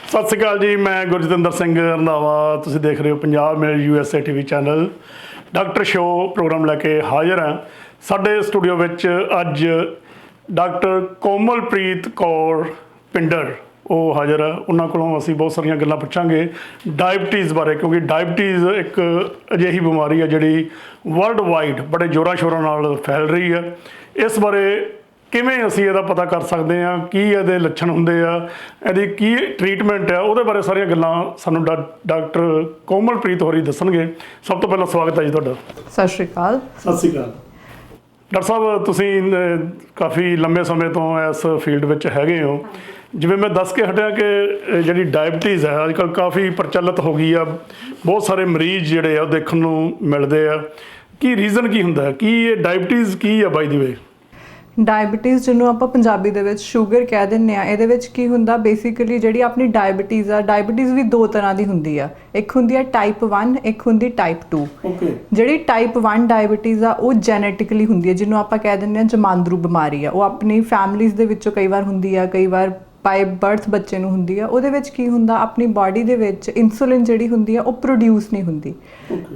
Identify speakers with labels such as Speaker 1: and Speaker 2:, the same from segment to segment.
Speaker 1: ਸਤਿ ਸ਼੍ਰੀ ਅਕਾਲ ਜੀ। ਮੈਂ ਗੁਰਜਿੰਦਰ ਸਿੰਘ ਰੰਧਾਵਾ। ਤੁਸੀਂ ਦੇਖ ਰਹੇ ਹੋ Punjab mail USA TV channel. Doctor show program ਲੈ ਕੇ ਹਾਜ਼ਰ ਹਾਂ। ਸਾਡੇ ਸਟੂਡੀਓ ਵਿੱਚ ਅੱਜ ਡਾਕਟਰ ਕੋਮਲਪ੍ਰੀਤ ਕੌਰ ਪਿੰਡਰ ਉਹ ਹਾਜ਼ਰ ਆ। ਉਹਨਾਂ ਕੋਲੋਂ ਅਸੀਂ ਬਹੁਤ ਸਾਰੀਆਂ ਗੱਲਾਂ ਪੁੱਛਾਂਗੇ ਡਾਇਬਟੀਜ਼ ਬਾਰੇ, ਕਿਉਂਕਿ ਡਾਇਬਟੀਜ਼ ਇੱਕ ਅਜਿਹੀ ਬਿਮਾਰੀ ਹੈ ਜਿਹੜੀ ਵਰਲਡ ਵਾਈਡ ਬੜੇ ਜ਼ੋਰਾਂ ਸ਼ੋਰਾਂ ਨਾਲ ਫੈਲ ਰਹੀ ਹੈ। ਇਸ ਬਾਰੇ ਕਿਵੇਂ ਅਸੀਂ ਇਹਦਾ ਪਤਾ ਕਰ ਸਕਦੇ ਹਾਂ, ਕੀ ਇਹਦੇ ਲੱਛਣ ਹੁੰਦੇ ਆ, ਇਹਦੀ ਕੀ ਟਰੀਟਮੈਂਟ ਆ, ਉਹਦੇ ਬਾਰੇ ਸਾਰੀਆਂ ਗੱਲਾਂ ਸਾਨੂੰ ਡਾਕਟਰ ਕੋਮਲਪ੍ਰੀਤ ਹੋਰੀ ਦੱਸਣਗੇ। ਸਭ ਤੋਂ ਪਹਿਲਾਂ ਸਵਾਗਤ ਹੈ ਜੀ ਤੁਹਾਡਾ।
Speaker 2: ਸਤਿ ਸ਼੍ਰੀ ਅਕਾਲ।
Speaker 1: ਸਤਿ ਸ਼੍ਰੀ ਅਕਾਲ ਡਾਕਟਰ ਸਾਹਿਬ। ਤੁਸੀਂ ਕਾਫੀ ਲੰਬੇ ਸਮੇਂ ਤੋਂ ਇਸ ਫੀਲਡ ਵਿੱਚ ਹੈਗੇ ਹੋ। ਜਿਵੇਂ ਮੈਂ ਦੱਸ ਕੇ ਹਟਿਆ ਕਿ ਜਿਹੜੀ ਡਾਇਬਟੀਜ਼ ਹੈ ਅੱਜ ਕੱਲ੍ਹ ਕਾਫੀ ਪ੍ਰਚਲਿਤ ਹੋ ਗਈ ਆ। ਬਹੁਤ ਸਾਰੇ ਮਰੀਜ਼ ਜਿਹੜੇ ਆ ਉਹ ਦੇਖਣ ਨੂੰ ਮਿਲਦੇ ਆ। ਕੀ ਰੀਜ਼ਨ ਕੀ ਹੁੰਦਾ, ਕੀ ਇਹ ਡਾਇਬਟੀਜ਼ ਕੀ ਆ ਬਾਈ ਦੀ ਵੇ?
Speaker 2: ਡਾਇਬਟੀਜ਼ ਜਿਹਨੂੰ ਆਪਾਂ ਪੰਜਾਬੀ ਦੇ ਵਿੱਚ ਸ਼ੂਗਰ ਕਹਿ ਦਿੰਦੇ ਆ, ਇਹਦੇ ਵਿੱਚ ਕੀ ਹੁੰਦਾ ਬੇਸਿਕਲੀ ਜਿਹੜੀ ਆਪਣੀ ਡਾਇਬਟੀਜ਼ ਆ, ਡਾਇਬਟੀਜ਼ ਵੀ ਦੋ ਤਰ੍ਹਾਂ ਦੀ ਹੁੰਦੀ ਆ। ਇੱਕ ਹੁੰਦੀ ਆ ਟਾਈਪ 1, ਇੱਕ ਹੁੰਦੀ ਟਾਈਪ 2। ਜਿਹੜੀ ਟਾਈਪ 1 ਡਾਇਬਟੀਜ਼ ਆ ਉਹ ਜੈਨੇਟਿਕਲੀ ਹੁੰਦੀ ਹੈ, ਜਿਹਨੂੰ ਆਪਾਂ ਕਹਿ ਦਿੰਦੇ ਆ ਜਮਾਂਦਰੂ ਬਿਮਾਰੀ ਆ। ਉਹ ਆਪਣੀ ਫੈਮਲੀਜ਼ ਦੇ ਵਿੱਚੋਂ ਕਈ ਵਾਰ ਹੁੰਦੀ ਆ, ਕਈ ਵਾਰ ਬਾਈ ਬਰਥ ਬੱਚੇ ਨੂੰ ਹੁੰਦੀ ਆ। ਉਹਦੇ ਵਿੱਚ ਕੀ ਹੁੰਦਾ, ਆਪਣੀ ਬਾਡੀ ਦੇ ਵਿੱਚ ਇਨਸੂਲਿਨ ਜਿਹੜੀ ਹੁੰਦੀ ਆ ਉਹ ਪ੍ਰੋਡਿਊਸ ਨਹੀਂ ਹੁੰਦੀ।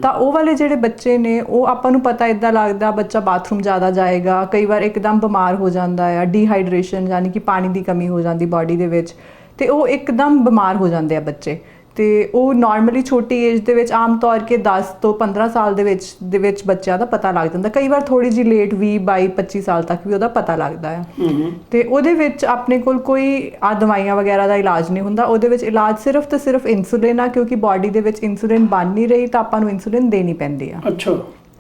Speaker 2: ਤਾਂ ਉਹ ਵਾਲੇ ਜਿਹੜੇ ਬੱਚੇ ਨੇ ਉਹ ਆਪਾਂ ਨੂੰ ਪਤਾ ਇੱਦਾਂ ਲੱਗਦਾ ਬੱਚਾ ਬਾਥਰੂਮ ਜ਼ਿਆਦਾ ਜਾਏਗਾ, ਕਈ ਵਾਰ ਇੱਕਦਮ ਬਿਮਾਰ ਹੋ ਜਾਂਦਾ ਆ, ਡੀਹਾਈਡਰੇਸ਼ਨ ਯਾਨੀ ਕਿ ਪਾਣੀ ਦੀ ਕਮੀ ਹੋ ਜਾਂਦੀ ਬਾਡੀ ਦੇ ਵਿੱਚ, ਅਤੇ ਉਹ ਇੱਕਦਮ ਬਿਮਾਰ ਹੋ ਜਾਂਦੇ ਆ ਬੱਚੇ। ਅਤੇ ਉਹ ਨੋਰਮਲੀ ਛੋਟੀ ਏਜ ਦੇ ਵਿੱਚ ਆਮ ਤੌਰ 'ਤੇ 10 ਤੋਂ 15 ਸਾਲ ਦੇ ਵਿੱਚ ਬੱਚਿਆਂ ਦਾ ਪਤਾ ਲੱਗ ਜਾਂਦਾ। ਕਈ ਵਾਰ ਥੋੜ੍ਹੀ ਜਿਹੀ ਲੇਟ 20, 22, 25 ਸਾਲ ਤੱਕ ਵੀ ਉਹਦਾ ਪਤਾ ਲੱਗਦਾ ਆ। ਅਤੇ ਉਹਦੇ ਵਿੱਚ ਆਪਣੇ ਕੋਲ ਕੋਈ ਦਵਾਈਆਂ ਵਗੈਰਾ ਦਾ ਇਲਾਜ ਨਹੀਂ ਹੁੰਦਾ। ਉਹਦੇ ਵਿੱਚ ਇਲਾਜ ਸਿਰਫ ਅਤੇ ਸਿਰਫ ਇਨਸੂਲਿਨ ਆ, ਕਿਉਂਕਿ ਬਾਡੀ ਦੇ ਵਿੱਚ ਇਨਸੂਲਿਨ ਬਣ ਨਹੀਂ ਰਹੀ ਤਾਂ ਆਪਾਂ ਨੂੰ ਇਨਸੂਲਿਨ ਦੇਣੀ ਪੈਂਦੀ ਆ।
Speaker 1: ਅੱਛਾ।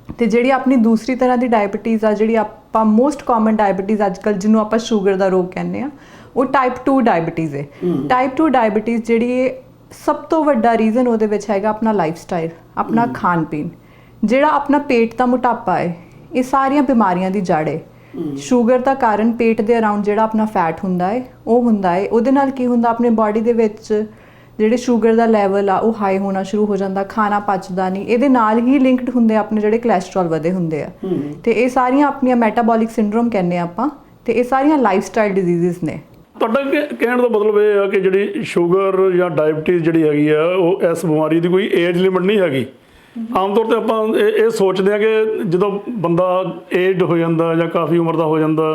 Speaker 2: ਅਤੇ ਜਿਹੜੀ ਆਪਣੀ ਦੂਸਰੀ ਤਰ੍ਹਾਂ ਦੀ ਡਾਇਬਟੀਜ਼ ਆ, ਜਿਹੜੀ ਆਪਾਂ ਮੋਸਟ ਕਾਮਨ ਡਾਇਬਟੀਜ਼ ਅੱਜ ਕੱਲ੍ਹ ਜਿਹਨੂੰ ਆਪਾਂ ਸ਼ੂਗਰ ਦਾ ਰੋਗ ਕਹਿੰਦੇ ਆ, ਉਹ ਟਾਈਪ 2 ਡਾਇਬਟੀਜ਼ ਹੈ। ਟਾਈਪ 2 ਡਾਇਬਟੀਜ਼ ਜਿਹੜੀ ਸਭ ਤੋਂ ਵੱਡਾ ਰੀਜ਼ਨ ਉਹਦੇ ਵਿੱਚ ਹੈਗਾ ਆਪਣਾ ਲਾਈਫ ਸਟਾਈਲ, ਆਪਣਾ ਖਾਣ ਪੀਣ, ਜਿਹੜਾ ਆਪਣਾ ਪੇਟ ਦਾ ਮੋਟਾਪਾ ਹੈ। ਇਹ ਸਾਰੀਆਂ ਬਿਮਾਰੀਆਂ ਦੀ ਜੜ੍ਹ ਹੈ। ਸ਼ੂਗਰ ਦਾ ਕਾਰਨ ਪੇਟ ਦੇ ਅਰਾਊਂਡ ਜਿਹੜਾ ਆਪਣਾ ਫੈਟ ਹੁੰਦਾ ਹੈ ਉਹ ਹੁੰਦਾ ਹੈ। ਉਹਦੇ ਨਾਲ ਕੀ ਹੁੰਦਾ, ਆਪਣੇ ਬਾਡੀ ਦੇ ਵਿੱਚ ਜਿਹੜੇ ਸ਼ੂਗਰ ਦਾ ਲੈਵਲ ਆ ਉਹ ਹਾਈ ਹੋਣਾ ਸ਼ੁਰੂ ਹੋ ਜਾਂਦਾ, ਖਾਣਾ ਪਚਦਾ ਨਹੀਂ। ਇਹਦੇ ਨਾਲ ਹੀ ਲਿੰਕਡ ਹੁੰਦੇ ਆਪਣੇ ਜਿਹੜੇ ਕੋਲੈਸਟਰੋਲ ਵਧੇ ਹੁੰਦੇ ਆ। ਅਤੇ ਇਹ ਸਾਰੀਆਂ ਆਪਣੀਆਂ ਮੈਟਾਬੋਲਿਕ ਸਿੰਡਰੋਮ ਕਹਿੰਦੇ ਆ ਆਪਾਂ, ਅਤੇ ਇਹ ਸਾਰੀਆਂ ਲਾਈਫ ਸਟਾਈਲ ਡਿਜ਼ੀਜ਼ਸ ਨੇ। ਤੁਹਾਡਾ
Speaker 1: ਕਹਿਣ ਦਾ ਮਤਲਬ ਇਹ ਆ ਕਿ ਜਿਹੜੀ ਸ਼ੂਗਰ ਜਾਂ ਡਾਇਬਟੀਜ਼ ਜਿਹੜੀ ਹੈਗੀ ਆ ਉਹ ਇਸ ਬਿਮਾਰੀ ਦੀ ਕੋਈ ਏਜ ਲਿਮਿਟ ਨਹੀਂ ਹੈਗੀ। ਆਮ ਤੌਰ 'ਤੇ ਆਪਾਂ ਇਹ ਸੋਚਦੇ ਹਾਂ ਕਿ ਜਦੋਂ ਬੰਦਾ ਏਜਡ ਹੋ ਜਾਂਦਾ ਜਾਂ ਕਾਫੀ ਉਮਰ ਦਾ ਹੋ ਜਾਂਦਾ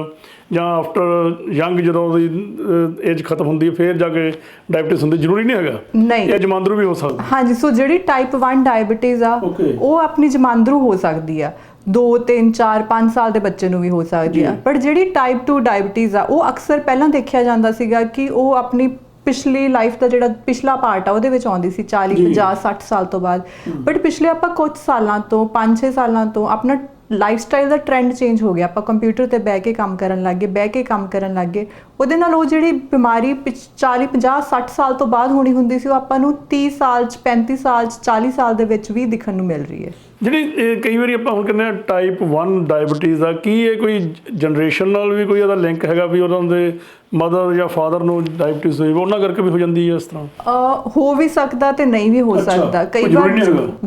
Speaker 1: ਜਾਂ ਆਫਟਰ ਯੰਗ ਜਦੋਂ ਉਹਦੀ ਏਜ ਖਤਮ ਹੁੰਦੀ ਹੈ ਫਿਰ ਜਾ ਕੇ ਡਾਇਬਟੀਜ਼ ਹੁੰਦੀ। ਜ਼ਰੂਰੀ ਨਹੀਂ ਹੈਗਾ,
Speaker 2: ਨਹੀਂ,
Speaker 1: ਇਹ ਜਮਾਂਦਰੂ ਵੀ ਹੋ ਸਕਦਾ।
Speaker 2: ਹਾਂਜੀ। ਸੋ ਜਿਹੜੀ ਟਾਈਪ 1 ਡਾਇਬਟੀਜ਼ ਆ ਉਹ ਆਪਣੀ ਜਮਾਂਦਰੂ ਹੋ ਸਕਦੀ ਆ, 2, 3, 4, 5 ਸਾਲ ਦੇ ਬੱਚੇ ਨੂੰ ਵੀ ਹੋ ਸਕਦੀ ਆ। ਬਟ ਜਿਹੜੀ ਟਾਈਪ 2 ਡਾਇਬਟੀਜ਼ ਆ ਉਹ ਅਕਸਰ ਪਹਿਲਾਂ ਦੇਖਿਆ ਜਾਂਦਾ ਸੀਗਾ ਕਿ ਉਹ ਆਪਣੀ ਪਿਛਲੀ ਲਾਈਫ ਦਾ ਜਿਹੜਾ ਪਿਛਲਾ ਪਾਰਟ ਆ ਉਹਦੇ ਵਿੱਚ ਆਉਂਦੀ ਸੀ 40, 50, 60 ਸਾਲ ਤੋਂ ਬਾਅਦ। ਬਟ ਪਿਛਲੇ ਆਪਾਂ ਕੁਝ ਸਾਲਾਂ ਤੋਂ 5-6 ਸਾਲਾਂ ਤੋਂ ਆਪਣਾ ਲਾਈਫ ਸਟਾਈਲ ਦਾ ਟਰੈਂਡ ਚੇਂਜ ਹੋ ਗਿਆ। ਆਪਾਂ ਕੰਪਿਊਟਰ 'ਤੇ ਬਹਿ ਕੇ ਕੰਮ ਕਰਨ ਲੱਗ ਗਏ, ਬਹਿ ਕੇ ਕੰਮ ਕਰਨ ਲੱਗ ਗਏ। ਉਹਦੇ ਨਾਲ ਉਹ ਜਿਹੜੀ ਬਿਮਾਰੀ 40, 50, 60 ਸਾਲ ਤੋਂ ਬਾਅਦ ਹੋਣੀ ਹੁੰਦੀ ਸੀ ਉਹ ਆਪਾਂ ਨੂੰ 30 ਸਾਲ 'ਚ, 35 ਸਾਲ 'ਚ, 40 ਸਾਲ ਦੇ ਵਿੱਚ ਵੀ ਦਿਖਣ ਨੂੰ ਮਿਲ ਰਹੀ ਹੈ। ਜਿਹੜੀ
Speaker 1: ਕਈ ਵਾਰੀ ਆਪਾਂ ਹੁਣ ਕਹਿੰਦੇ ਹਾਂ ਟਾਈਪ 1 ਡਾਇਬਟੀਜ਼ ਆ, ਕੀ ਇਹ ਕੋਈ ਜਨਰੇਸ਼ਨ ਨਾਲ ਵੀ ਕੋਈ ਇਹਦਾ ਲਿੰਕ ਹੈਗਾ ਵੀ ਉਹਨਾਂ ਦੇ ਮਦਰ ਜਾਂ ਫਾਦਰ ਨੂੰ ਡਾਇਬਟੀਜ਼ ਹੋਈ ਉਹਨਾਂ ਕਰਕੇ ਵੀ ਹੋ ਜਾਂਦੀ ਹੈ ਇਸ ਤਰ੍ਹਾਂ?
Speaker 2: ਹੋ ਵੀ ਸਕਦਾ ਤੇ ਨਹੀਂ ਵੀ ਹੋ ਸਕਦਾ। ਕਈ ਵਾਰ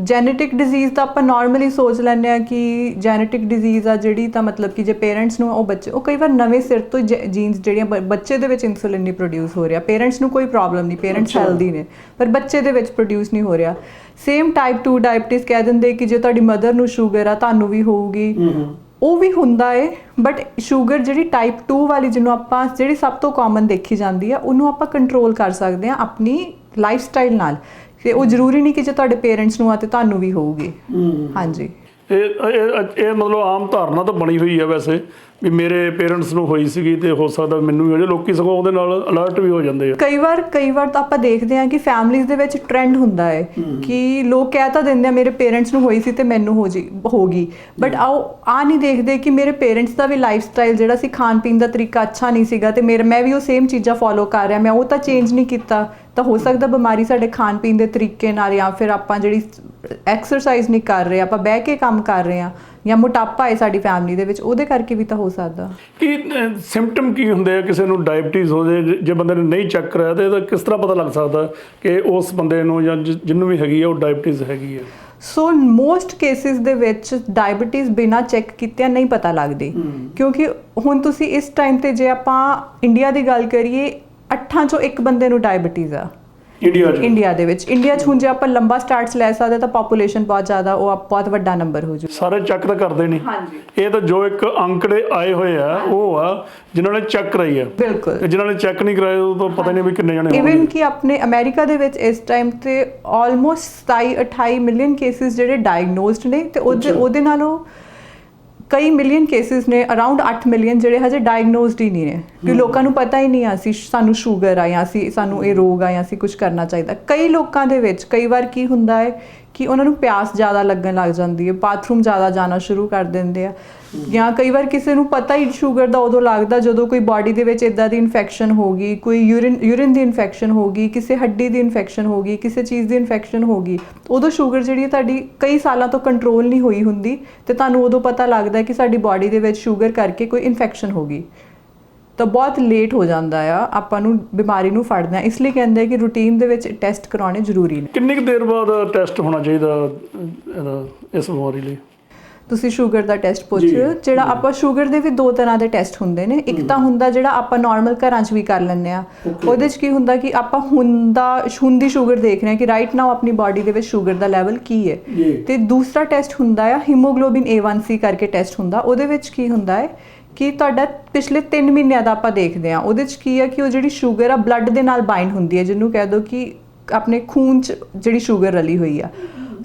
Speaker 2: ਜੈਨੇਟਿਕ ਡਿਜ਼ੀਜ਼ ਤਾਂ ਆਪਾਂ ਨਾਰਮਲੀ ਸੋਚ ਲੈਂਦੇ ਹਾਂ ਕਿ ਜੈਨੇਟਿਕ ਡਿਜ਼ੀਜ਼ ਆ ਜਿਹੜੀ, ਤਾਂ ਮਤਲਬ ਕਿ ਜੇ ਪੇਰੈਂਟਸ ਨੂੰ ਉਹ ਬੱਚੇ, ਉਹ ਕਈ ਵਾਰ ਨਵੇਂ ਸਿਰ ਤੋਂ ਜੀਨਸ ਜਿਹੜੀਆਂ ਬੱਚੇ ਦੇ ਵਿੱਚ ਇਨਸੂਲਿਨ ਨਹੀਂ ਪ੍ਰੋਡਿਊਸ ਹੋ ਰਿਹਾ। ਪੇਰੈਂਟਸ ਨੂੰ ਕੋਈ ਪ੍ਰੋਬਲਮ ਨਹੀਂ, ਪੇਰੈਂਟਸ ਹੈਲਦੀ ਨੇ, ਪਰ ਬੱਚੇ ਦੇ ਵਿੱਚ ਪ੍ਰੋਡਿਊਸ ਨਹੀਂ ਹੋ ਰਿਹਾ। ਸੇਮ ਟਾਈਪ 2 ਡਾਇਬਟੀਜ਼ ਕਹਿ ਦਿੰਦੇ ਕਿ ਜੇ ਤੁਹਾਡੀ ਮਦਰ ਨੂੰ ਸ਼ੂਗਰ ਆ ਤੁਹਾਨੂੰ ਵੀ ਹੋਊਗੀ, ਉਹ ਵੀ ਹੁੰਦਾ ਹੈ। ਬਟ ਸ਼ੂਗਰ ਜਿਹੜੀ ਟਾਈਪ 2 ਵਾਲੀ ਜਿਹਨੂੰ ਆਪਾਂ ਜਿਹੜੀ ਸਭ ਤੋਂ ਕਾਮਨ ਦੇਖੀ ਜਾਂਦੀ ਆ ਉਹਨੂੰ ਆਪਾਂ ਕੰਟਰੋਲ ਕਰ ਸਕਦੇ ਹਾਂ ਆਪਣੀ ਲਾਈਫ ਸਟਾਈਲ ਨਾਲ। ਅਤੇ ਉਹ ਜ਼ਰੂਰੀ ਨਹੀਂ ਕਿ ਜੇ ਤੁਹਾਡੇ ਪੇਰੈਂਟਸ ਨੂੰ ਆ ਅਤੇ ਤੁਹਾਨੂੰ ਵੀ ਹੋਊਗੀ। ਹਾਂਜੀ।
Speaker 1: ਇਹ ਮਤਲਬ ਆਮ ਧਾਰਨਾ ਤਾਂ ਬਣੀ ਹੋਈ ਹੈ ਵੈਸੇ ਵੀ ਮੇਰੇ ਪੇਰੈਂਟਸ ਨੂੰ ਹੋਈ ਸੀਗੀ ਤੇ ਹੋ ਸਕਦਾ ਮੈਨੂੰ ਵੀ ਹੋ ਜਾਏ। ਲੋਕੀ ਸਗੋਂ ਉਹਦੇ ਨਾਲ ਅਲਰਟ ਵੀ ਹੋ ਜਾਂਦੇ ਆ। ਕਈ
Speaker 2: ਵਾਰ ਤਾਂ ਆਪਾਂ ਦੇਖਦੇ ਹਾਂ ਕਿ ਫੈਮਲੀਜ਼ ਦੇ ਵਿੱਚ ਟਰੈਂਡ ਹੁੰਦਾ ਹੈ ਕਿ ਲੋਕ ਕਹਿ ਤਾਂ ਦਿੰਦੇ ਆ ਮੇਰੇ ਪੇਰੈਂਟਸ ਨੂੰ ਹੋਈ ਸੀ ਤੇ ਮੈਨੂੰ ਹੋ ਗਈ। ਬਟ ਆ ਨਹੀਂ ਦੇਖਦੇ ਕਿ ਮੇਰੇ ਪੇਰੈਂਟਸ ਦਾ ਵੀ ਲਾਈਫ ਸਟਾਈਲ ਜਿਹੜਾ ਸੀ, ਖਾਣ ਪੀਣ ਦਾ ਤਰੀਕਾ ਅੱਛਾ ਨਹੀਂ ਸੀਗਾ ਅਤੇ ਮੈਂ ਵੀ ਉਹ ਸੇਮ ਚੀਜ਼ਾਂ ਫੋਲੋ ਕਰ ਰਿਹਾ, ਮੈਂ ਉਹ ਤਾਂ ਚੇਂਜ ਨਹੀਂ ਕੀਤਾ। ਤਾਂ ਹੋ ਸਕਦਾ ਬਿਮਾਰੀ ਸਾਡੇ ਖਾਣ ਪੀਣ ਦੇ ਤਰੀਕੇ ਨਾਲ, ਜਾਂ ਫਿਰ ਆਪਾਂ ਜਿਹੜੀ ਐਕਸਰਸਾਈਜ਼ ਨਹੀਂ ਕਰ ਰਹੇ, ਆਪਾਂ ਬਹਿ ਕੇ ਕੰਮ ਕਰ ਰਹੇ ਹਾਂ, ਜਾਂ ਮੋਟਾਪਾ ਹੈ ਸਾਡੀ ਫੈਮਿਲੀ ਦੇ ਵਿੱਚ, ਉਹਦੇ ਕਰਕੇ ਵੀ ਤਾਂ ਹੋ ਸਕਦਾ।
Speaker 1: ਕੀ ਸਿੰਪਟਮ ਕੀ ਹੁੰਦੇ ਆ ਕਿਸੇ ਨੂੰ ਡਾਇਬਟੀਜ਼ ਹੋ ਜਾਏ? ਜੇ ਬੰਦੇ ਨੇ ਨਹੀਂ ਚੈੱਕ ਕਰਾਇਆ ਤਾਂ ਇਹਦਾ ਕਿਸ ਤਰ੍ਹਾਂ ਪਤਾ ਲੱਗ ਸਕਦਾ ਕਿ ਉਸ ਬੰਦੇ ਨੂੰ ਜਾਂ ਜਿਹਨੂੰ ਵੀ ਹੈਗੀ ਆ ਉਹ ਡਾਇਬਟੀਜ਼ ਹੈਗੀ ਹੈ?
Speaker 2: ਸੋ ਮੋਸਟ ਕੇਸਿਸ ਦੇ ਵਿੱਚ ਡਾਇਬਟੀਜ਼ ਬਿਨਾਂ ਚੈੱਕ ਕੀਤਿਆਂ ਨਹੀਂ ਪਤਾ ਲੱਗਦੀ, ਕਿਉਂਕਿ ਹੁਣ ਤੁਸੀਂ ਇਸ ਟਾਈਮ 'ਤੇ ਜੇ ਆਪਾਂ ਇੰਡੀਆ ਦੀ ਗੱਲ ਕਰੀਏ 8 ਚੋਂ 1 ਬੰਦੇ ਨੂੰ ਡਾਇਬਟੀਜ਼ ਆ। ਇੰਡੀਆ ਦੇ ਵਿੱਚ। ਇੰਡੀਆ 'ਚ ਹੁਣ ਜੇ ਆਪਾਂ ਲੰਬਾ ਸਟਾਰਟਸ ਲੈ ਸਕਦੇ ਤਾਂ ਪੋਪੂਲੇਸ਼ਨ ਬਹੁਤ ਜ਼ਿਆਦਾ, ਉਹ ਬਹੁਤ ਵੱਡਾ ਨੰਬਰ ਹੋ ਜੂ।
Speaker 1: ਸਾਰੇ ਚੈੱਕ ਤਾਂ ਕਰਦੇ ਨਹੀਂ।
Speaker 2: ਹਾਂਜੀ,
Speaker 1: ਇਹ ਤਾਂ ਜੋ ਇੱਕ ਅੰਕੜੇ ਆਏ ਹੋਏ ਆ ਉਹ ਆ ਜਿਨ੍ਹਾਂ ਨੇ ਚੈੱਕ ਕਰਾਈ ਆ।
Speaker 2: ਬਿਲਕੁਲ।
Speaker 1: ਤੇ ਜਿਨ੍ਹਾਂ ਨੇ ਚੈੱਕ ਨਹੀਂ ਕਰਾਏ ਉਹ ਤਾਂ ਪਤਾ ਨਹੀਂ ਵੀ ਕਿੰਨੇ ਜਣੇ
Speaker 2: ਇਵਨ ਕਿ ਆਪਣੇ ਅਮਰੀਕਾ ਦੇ ਵਿੱਚ ਇਸ ਟਾਈਮ ਤੇ ਆਲਮੋਸਟ 27-28 ਮਿਲੀਅਨ ਕੇਸਿਸ ਜਿਹੜੇ ਡਾਇਗਨੋਸਡ ਨੇ, ਤੇ ਉਹਦੇ ਨਾਲੋਂ ਕਈ ਮਿਲੀਅਨ ਕੇਸਿਸ ਨੇ, ਅਰਾਊਂਡ 8 ਮਿਲੀਅਨ ਜਿਹੜੇ ਹਜੇ ਡਾਇਗਨੋਸਡ ਹੀ ਨਹੀਂ ਨੇ, ਕਿ ਲੋਕਾਂ ਨੂੰ ਪਤਾ ਹੀ ਨਹੀਂ ਆ ਸਾਨੂੰ ਸ਼ੂਗਰ ਆ ਜਾਂ ਸਾਨੂੰ ਇਹ ਰੋਗ ਆ ਜਾਂ ਅਸੀਂ ਕੁਝ ਕਰਨਾ ਚਾਹੀਦਾ। ਕਈ ਲੋਕਾਂ ਦੇ ਵਿੱਚ ਕਈ ਵਾਰ ਕੀ ਹੁੰਦਾ ਹੈ ਕਿ ਉਹਨਾਂ ਨੂੰ ਪਿਆਸ ਜ਼ਿਆਦਾ ਲੱਗਣ ਲੱਗ ਜਾਂਦੀ ਹੈ, ਬਾਥਰੂਮ ਜ਼ਿਆਦਾ ਜਾਣਾ ਸ਼ੁਰੂ ਕਰ ਦਿੰਦੇ ਆ, ਜਾਂ ਕਈ ਵਾਰ ਕਿਸੇ ਨੂੰ ਪਤਾ ਹੀ ਸ਼ੂਗਰ ਦਾ ਉਦੋਂ ਲੱਗਦਾ ਜਦੋਂ ਕੋਈ ਬਾਡੀ ਦੇ ਵਿੱਚ ਇਦਾਂ ਦੀ ਇਨਫੈਕਸ਼ਨ ਹੋ ਗਈ, ਕੋਈ ਯੂਰਿਨ ਦੀ ਇਨਫੈਕਸ਼ਨ ਹੋ ਗਈ, ਕਿਸੇ ਹੱਡੀ ਦੀ ਇਨਫੈਕਸ਼ਨ ਹੋ ਗਈ, ਕਿਸੇ ਚੀਜ਼ ਦੀ ਇਨਫੈਕਸ਼ਨ ਹੋ ਗਈ, ਉਦੋਂ ਸ਼ੂਗਰ ਜਿਹੜੀ ਹੈ ਤੁਹਾਡੀ ਕਈ ਸਾਲਾਂ ਤੋਂ ਕੰਟਰੋਲ ਨਹੀਂ ਹੋਈ ਹੁੰਦੀ, ਤੇ ਤੁਹਾਨੂੰ ਉਦੋਂ ਪਤਾ ਲੱਗਦਾ ਕਿ ਸਾਡੀ ਬਾਡੀ ਦੇ ਵਿੱਚ ਸ਼ੂਗਰ ਕਰਕੇ ਕੋਈ ਇਨਫੈਕਸ਼ਨ ਹੋ ਗਈ, ਤਾਂ ਬਹੁਤ ਲੇਟ ਹੋ ਜਾਂਦਾ ਆ, ਆਪਾਂ ਨੂੰ ਬਿਮਾਰੀ ਨੂੰ ਫੜਨਾ। ਇਸ ਲਈ ਕਹਿੰਦੇ ਕਿ ਰੂਟੀਨ ਦੇ ਵਿੱਚ ਟੈਸਟ ਕਰਾਉਣੇ ਜ਼ਰੂਰੀ ਨੇ।
Speaker 1: ਕਿੰਨੀ ਕੁ ਦੇਰ ਬਾਅਦ ਟੈਸਟ ਹੋਣਾ ਚਾਹੀਦਾ ਇਹਦਾ ਇਸ ਬਿਮਾਰੀ ਲਈ?
Speaker 2: ਤੁਸੀਂ ਸ਼ੂਗਰ ਦਾ ਟੈਸਟ ਪੁੱਛ ਰਹੇ ਹੋ। ਜਿਹੜਾ ਆਪਾਂ ਸ਼ੂਗਰ ਦੇ ਵੀ 2 ਤਰ੍ਹਾਂ ਦੇ ਟੈਸਟ ਹੁੰਦੇ ਨੇ। ਇੱਕ ਤਾਂ ਹੁੰਦਾ ਜਿਹੜਾ ਆਪਾਂ ਨਾਰਮਲ ਘਰਾਂ 'ਚ ਵੀ ਕਰ ਲੈਂਦੇ ਆ। ਉਹਦੇ 'ਚ ਕੀ ਹੁੰਦਾ ਕਿ ਆਪਾਂ ਹੁਣ ਦੀ ਸ਼ੂਗਰ ਦੇਖ ਰਹੇ ਹਾਂ ਕਿ ਰਾਈਟ ਨਾਓ ਆਪਣੀ ਬਾਡੀ ਦੇ ਵਿੱਚ ਸ਼ੂਗਰ ਦਾ ਲੈਵਲ ਕੀ ਹੈ। ਤੇ ਦੂਸਰਾ ਟੈਸਟ ਹੁੰਦਾ ਆ ਹੀਮੋਗਲੋਬਿਨ A1C ਕਰਕੇ ਟੈਸਟ ਹੁੰਦਾ। ਉਹਦੇ ਵਿੱਚ ਕੀ ਹੁੰਦਾ ਹੈ ਕਿ ਤੁਹਾਡਾ ਪਿਛਲੇ 3 ਮਹੀਨਿਆਂ ਦਾ ਆਪਾਂ ਦੇਖਦੇ ਹਾਂ। ਉਹਦੇ 'ਚ ਕੀ ਹੈ ਕਿ ਉਹ ਜਿਹੜੀ ਸ਼ੂਗਰ ਆ ਬਲੱਡ ਦੇ ਨਾਲ ਬਾਈਂਡ ਹੁੰਦੀ ਹੈ, ਜਿਹਨੂੰ ਕਹਿ ਦਿਓ ਕਿ ਆਪਣੇ ਖੂਨ 'ਚ ਜਿਹੜੀ ਸ਼ੂਗਰ ਰਲੀ ਹੋਈ ਆ।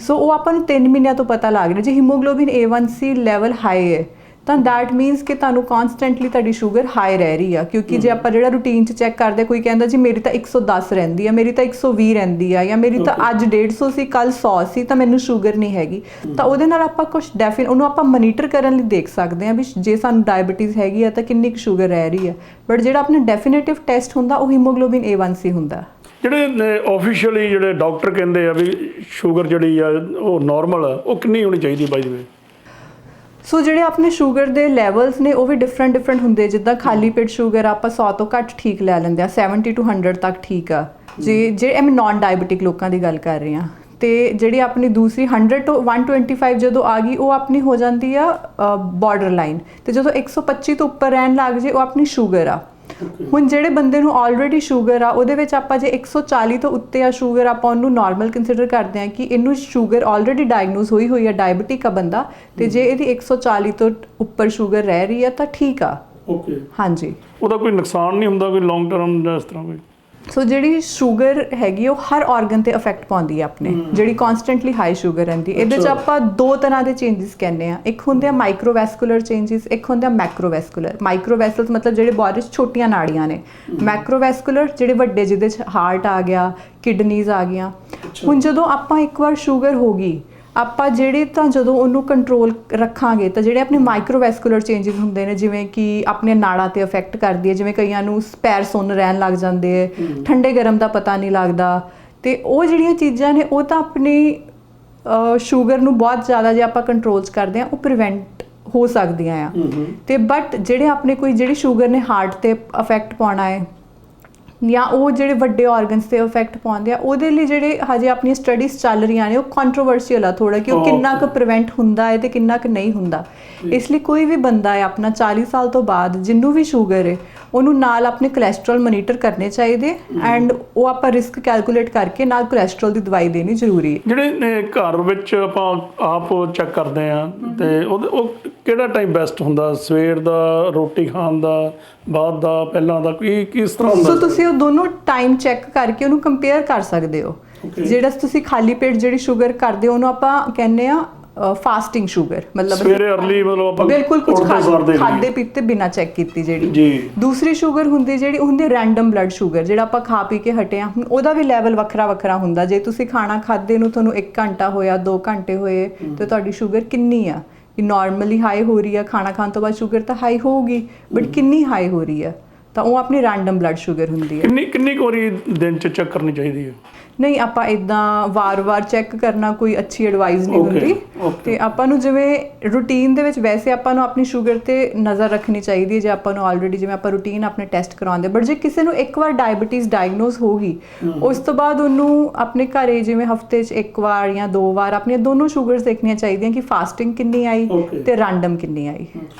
Speaker 2: ਸੋ ਉਹ ਆਪਾਂ ਨੂੰ 3 ਮਹੀਨਿਆਂ ਤੋਂ ਪਤਾ ਲੱਗ ਰਿਹਾ। ਜੇ ਹੀਮੋਗਲੋਬਿਨ A1C ਲੈਵਲ ਹਾਈ ਹੈ ਤਾਂ ਦੈਟ ਮੀਨਸ ਕਿ ਤੁਹਾਨੂੰ ਕਨਸਟੈਂਟਲੀ ਤੁਹਾਡੀ ਸ਼ੂਗਰ ਹਾਈ ਰਹਿ ਰਹੀ ਆ। ਕਿਉਂਕਿ ਜੇ ਆਪਾਂ ਜਿਹੜਾ ਰੂਟੀਨ 'ਚ ਚੈੱਕ ਕਰਦੇ, ਕੋਈ ਕਹਿੰਦਾ ਜੀ ਮੇਰੀ ਤਾਂ 110 ਰਹਿੰਦੀ ਆ, ਮੇਰੀ ਤਾਂ 120 ਰਹਿੰਦੀ ਆ, ਜਾਂ ਮੇਰੀ ਤਾਂ ਅੱਜ 150 ਸੀ ਕੱਲ 100 ਸੀ, ਤਾਂ ਮੈਨੂੰ ਸ਼ੂਗਰ ਨਹੀਂ ਹੈਗੀ, ਤਾਂ ਉਹਦੇ ਨਾਲ ਆਪਾਂ ਕੁਝ ਉਹਨੂੰ ਆਪਾਂ ਮੋਨੀਟਰ ਕਰਨ ਲਈ ਦੇਖ ਸਕਦੇ ਹਾਂ ਵੀ ਜੇ ਸਾਨੂੰ ਡਾਇਬਟੀਜ਼ ਹੈਗੀ ਆ ਤਾਂ ਕਿੰਨੀ ਕੁ ਸ਼ੂਗਰ ਰਹਿ ਰਹੀ ਆ। ਬਟ ਜਿਹੜਾ ਆਪਣਾ ਡੈਫੀਨੇਟਿਵ ਟੈਸਟ ਹੁੰਦਾ ਉਹ ਹੀਮੋਗਲੋਬਿਨ A1C ਹੁੰਦਾ।
Speaker 1: ਜਿਹੜੇ ਆਫੀਸ਼ੀਅਲੀ ਜਿਹੜੇ ਡਾਕਟਰ ਕਹਿੰਦੇ ਆ ਵੀ ਸ਼ੂਗਰ ਜਿਹੜੀ ਆ ਉਹ ਨਾਰਮਲ ਆ, ਉਹ ਕਿੰਨੀ ਹੋਣੀ ਚਾਹੀਦੀ ਬਾਈ ਦੀ?
Speaker 2: ਸੋ ਜਿਹੜੇ ਆਪਣੇ ਸ਼ੂਗਰ ਦੇ ਲੈਵਲਸ ਨੇ ਉਹ ਵੀ ਡਿਫਰੈਂਟ ਹੁੰਦੇ। ਜਿੱਦਾਂ ਖਾਲੀ ਪੇਟ ਸ਼ੂਗਰ ਆਪਾਂ 100 ਤੋਂ ਘੱਟ ਠੀਕ ਲੈ ਲੈਂਦੇ ਆ, 70 to 100 ਤੱਕ ਠੀਕ ਆ। ਜੇ ਮੈਂ ਨਾਨ ਡਾਇਬਟਿਕ ਲੋਕਾਂ ਦੀ ਗੱਲ ਕਰ ਰਹੀ ਹਾਂ। ਤੇ ਜਿਹੜੀ ਆਪਣੀ ਦੂਸਰੀ 100 ਤੋਂ 125 ਜਦੋਂ ਆ ਗਈ, ਉਹ ਆਪਣੀ ਹੋ ਜਾਂਦੀ ਆ ਬਾਰਡਰ ਲਾਈਨ। ਤੇ ਜਦੋਂ 125 ਤੋਂ ਉੱਪਰ ਰਹਿਣ ਲੱਗ ਜੇ ਉਹ ਆਪਣੀ ਸ਼ੂਗਰ ਆ। ਹੁਣ ਜਿਹੜੇ ਬੰਦੇ ਨੂੰ ਆਲਰੇਡੀ ਸ਼ੂਗਰ ਆ ਉਹਦੇ ਵਿੱਚ ਆਪਾਂ ਜੇ 140 ਤੋਂ ਉੱਤੇ ਆ ਸ਼ੂਗਰ, ਆਪਾਂ ਉਹਨੂੰ ਨਾਰਮਲ ਕੰਸੀਡਰ ਕਰਦੇ ਹਾਂ ਕਿ ਇਹਨੂੰ ਸ਼ੂਗਰ ਆਲਰੇਡੀ ਡਾਇਗਨੋਸ ਹੋਈ ਆ, ਡਾਇਬਟਿਕ ਆ ਬੰਦਾ। ਤੇ ਜੇ ਇਹਦੀ 140 ਤੋਂ ਉੱਪਰ ਸ਼ੂਗਰ ਰਹਿ ਰਹੀ ਆ ਤਾਂ ਠੀਕ ਆ।
Speaker 1: ਓਕੇ,
Speaker 2: ਹਾਂਜੀ।
Speaker 1: ਉਹਦਾ ਕੋਈ ਨੁਕਸਾਨ ਨਹੀਂ ਹੁੰਦਾ ਕੋਈ ਲੌਂਗ ਟਰਮ ਜਾਂ ਇਸ ਤਰ੍ਹਾਂ ਕੋਈ?
Speaker 2: ਸੋ ਜਿਹੜੀ ਸ਼ੂਗਰ ਹੈਗੀ ਉਹ ਹਰ ਆਰਗਨ ਤੇ ਇਫੈਕਟ ਪਾਉਂਦੀ ਹੈ ਆਪਣੇ, ਜਿਹੜੀ ਕਨਸਟੈਂਟਲੀ ਹਾਈ ਸ਼ੂਗਰ ਰਹਿੰਦੀ। ਇਹਦੇ 'ਚ ਆਪਾਂ 2 ਤਰ੍ਹਾਂ ਦੇ ਚੇਂਜਸ ਕਹਿੰਦੇ ਆ। ਇੱਕ ਹੁੰਦੇ ਆ ਮਾਈਕਰੋਵੈਸਕੂਲਰ ਚੇਂਜਸ, ਇੱਕ ਹੁੰਦੇ ਆ ਮੈਕਰੋਵੈਸਕੂਲਰ। ਮਾਈਕਰੋਵੈਸਲਸ ਮਤਲਬ ਜਿਹੜੇ ਬਾਡੀ 'ਚ ਛੋਟੀਆਂ ਨਾੜੀਆਂ ਨੇ। ਮੈਕਰੋਵੈਸਕੂਲਰ ਜਿਹੜੇ ਵੱਡੇ, ਜਿਹਦੇ 'ਚ ਹਾਰਟ ਆ ਗਿਆ, ਕਿਡਨੀਜ਼ ਆ ਗਈਆਂ। ਹੁਣ ਜਦੋਂ ਆਪਾਂ ਇੱਕ ਵਾਰ ਸ਼ੂਗਰ ਹੋ ਗਈ, ਆਪਾਂ ਜਿਹੜੇ ਤਾਂ ਜਦੋਂ ਉਹਨੂੰ ਕੰਟਰੋਲ ਰੱਖਾਂਗੇ ਤਾਂ ਜਿਹੜੇ ਆਪਣੇ ਮਾਈਕਰੋਵੈਸਕੂਲਰ ਚੇਂਜਸ ਹੁੰਦੇ ਨੇ, ਜਿਵੇਂ ਕਿ ਆਪਣੇ ਨਾੜਾਂ ਤੇ ਇਫੈਕਟ ਕਰਦੀ ਹੈ, ਜਿਵੇਂ ਕਈਆਂ ਨੂੰ ਪੈਰ ਸੁੰਨ ਰਹਿਣ ਲੱਗ ਜਾਂਦੇ ਹੈ, ਠੰਡੇ ਗਰਮ ਦਾ ਪਤਾ ਨਹੀਂ ਲੱਗਦਾ, ਤੇ ਉਹ ਜਿਹੜੀਆਂ ਚੀਜ਼ਾਂ ਨੇ ਉਹ ਤਾਂ ਆਪਣੀ ਸ਼ੂਗਰ ਨੂੰ ਬਹੁਤ ਜ਼ਿਆਦਾ ਜੇ ਆਪਾਂ ਕੰਟਰੋਲ 'ਚ ਕਰਦੇ ਹਾਂ ਉਹ ਪ੍ਰੀਵੈਂਟ ਹੋ ਸਕਦੀਆਂ ਆ। ਤੇ ਬਟ ਜਿਹੜੇ ਆਪਣੇ ਕੋਈ ਜਿਹੜੀ ਸ਼ੂਗਰ ਨੇ ਹਾਰਟ ਤੇ ਇਫੈਕਟ ਪਾਉਣਾ ਹੈ ਜਾਂ ਉਹ ਜਿਹੜੇ ਵੱਡੇ ਆਰਗਨਸ ਤੇ ਇਫੈਕਟ ਪਾਉਂਦੇ ਆ, ਉਹਦੇ ਲਈ ਜਿਹੜੇ ਹਜੇ ਆਪਣੀਆਂ ਸਟੱਡੀਜ਼ ਚੱਲ ਰਹੀਆਂ ਨੇ ਉਹ ਕੰਟਰੋਵਰਸ਼ੀਅਲ ਆ ਥੋੜਾ, ਕਿ ਉਹ ਕਿੰਨਾ ਕੁ ਪ੍ਰੀਵੈਂਟ ਹੁੰਦਾ ਹੈ ਤੇ ਕਿੰਨਾ ਕੁ ਨਹੀਂ ਹੁੰਦਾ। ਇਸ ਲਈ ਕੋਈ ਵੀ ਬੰਦਾ ਹੈ ਆਪਣਾ 40 ਸਾਲ ਤੋਂ ਬਾਅਦ ਜਿਹਨੂੰ ਵੀ ਸ਼ੂਗਰ ਹੈ ਉਹਨੂੰ ਨਾਲ ਆਪਣੇ ਕੋਲੇਸਟ੍ਰੋਲ ਮੋਨੀਟਰ ਕਰਨੇ ਚਾਹੀਦੇ, ਐਂਡ ਉਹ ਆਪਾਂ ਰਿਸਕ ਕੈਲਕੂਲੇਟ ਕਰਕੇ ਨਾਲ ਕੋਲੇਸਟ੍ਰੋਲ ਦੀ ਦਵਾਈ ਦੇਣੀ ਜ਼ਰੂਰੀ ਹੈ। ਜਿਹੜੇ
Speaker 1: ਘਰ ਵਿੱਚ ਆਪਾਂ ਆਪ ਚੈੱਕ ਕਰਦੇ ਆ ਤੇ ਉਹ ਕਿਹੜਾ ਟਾਈਮ ਬੈਸਟ ਹੁੰਦਾ? ਸਵੇਰ ਦਾ, ਰੋਟੀ ਖਾਣ ਦਾ, ਬਾਅਦ ਦਾ, ਪਹਿਲਾਂ ਦਾ, ਕਿਸ ਤਰ੍ਹਾਂ ਹੁੰਦਾ?
Speaker 2: ਸੋ ਤੁਸੀਂ ਉਹ ਦੋਨੋਂ ਟਾਈਮ ਚੈੱਕ ਕਰਕੇ ਉਹਨੂੰ ਕੰਪੇਅਰ ਕਰ ਸਕਦੇ ਹੋ। ਜਿਹੜਾ ਤੁਸੀਂ ਖਾਲੀ ਪੇਟ ਜਿਹੜੀ ਸ਼ੂਗਰ ਕਰਦੇ ਹੋ ਉਹਨੂੰ ਆਪਾਂ ਕਹਿੰਦੇ ਆ ਫਾਸਟਿੰਗ ਸ਼ੂਗਰ, ਮਤਲਬ
Speaker 1: ਸਵੇਰੇ अर्ਲੀ ਮਤਲਬ ਆਪਾਂ
Speaker 2: ਬਿਲਕੁਲ ਕੁਝ ਖਾਦੇ ਪੀਤੇ ਬਿਨਾ ਚੈੱਕ ਕੀਤੇ ਜਿਹੜੀ
Speaker 1: ਜੀ।
Speaker 2: ਦੂਸਰੀ ਸ਼ੂਗਰ ਹੁੰਦੀ ਜਿਹੜੀ ਹੁੰਦੀ ਰੈਂਡਮ ਬਲੱਡ ਸ਼ੂਗਰ, ਜਿਹੜਾ ਆਪਾਂ ਖਾ ਪੀ ਕੇ ਹਟੇ ਆ, ਹੁਣ ਉਹਦਾ ਵੀ ਲੈਵਲ ਵੱਖਰਾ ਹੁੰਦਾ। ਜੇ ਤੁਸੀਂ ਖਾਣਾ ਖਾਦੇ ਨੂੰ ਤੁਹਾਨੂੰ 1 ਘੰਟਾ ਹੋਇਆ, 2 ਘੰਟੇ ਹੋਏ, ਤੇ ਤੁਹਾਡੀ ਸ਼ੂਗਰ ਕਿੰਨੀ ਆ? ਕਿ ਨਾਰਮਲੀ ਹਾਈ ਹੋ ਰਹੀ ਆ, ਖਾਣਾ ਖਾਣ ਤੋਂ ਬਾਅਦ ਸ਼ੂਗਰ ਤਾਂ ਹਾਈ ਹੋਊਗੀ, ਬਟ ਕਿੰਨੀ ਹਾਈ ਹੋ ਰਹੀ ਆ, ਤਾਂ ਉਹ ਆਪਣੀ ਰੈਂਡਮ ਬਲੱਡ ਸ਼ੂਗਰ ਹੁੰਦੀ ਹੈ।
Speaker 1: ਕਿੰਨੀ ਵਾਰੀ ਦਿਨ 'ਚ ਚੈੱਕ ਕਰਨੀ ਚਾਹੀਦੀ ਹੈ?
Speaker 2: ਨਹੀਂ, ਆਪਾਂ ਇਦਾਂ ਵਾਰ-ਵਾਰ ਚੈੱਕ ਕਰਨਾ ਕੋਈ ਅੱਛੀ ਐਡਵਾਈਸ ਨਹੀਂ ਹੁੰਦੀ। ਤੇ ਆਪਾਂ ਨੂੰ ਜਿਵੇਂ ਰੂਟੀਨ ਦੇ ਵਿੱਚ ਵੈਸੇ ਆਪਾਂ ਨੂੰ ਆਪਣੀ ਸ਼ੂਗਰ ਤੇ ਨਜ਼ਰ ਰੱਖਣੀ ਚਾਹੀਦੀ ਹੈ, ਜੇ ਆਪਾਂ ਨੂੰ ਆਲਰੇਡੀ ਜਿਵੇਂ ਆਪਾਂ ਰੂਟੀਨ ਆਪਣੇ ਟੈਸਟ ਕਰਾਉਂਦੇ। ਬਟ ਜੇ ਕਿਸੇ ਨੂੰ ਇੱਕ ਵਾਰ ਡਾਇਬਟੀਜ਼ ਡਾਇਗਨੋਸ ਹੋ ਗਈ, ਉਸ ਤੋਂ ਬਾਅਦ ਉਹਨੂੰ ਆਪਣੇ ਘਰੇ ਜਿਵੇਂ ਹਫਤੇ 'ਚ 1 ਵਾਰ ਜਾਂ 2 ਵਾਰ ਆਪਣੀਆਂ ਦੋਨੋਂ ਸ਼ੂਗਰਸ ਦੇਖਣੀਆਂ ਚਾਹੀਦੀਆਂ ਕਿ ਫਾਸਟਿੰਗ ਕਿੰਨੀ ਆਈ ਤੇ ਰੈਂਡਮ ਕਿੰਨੀ ਆਈ।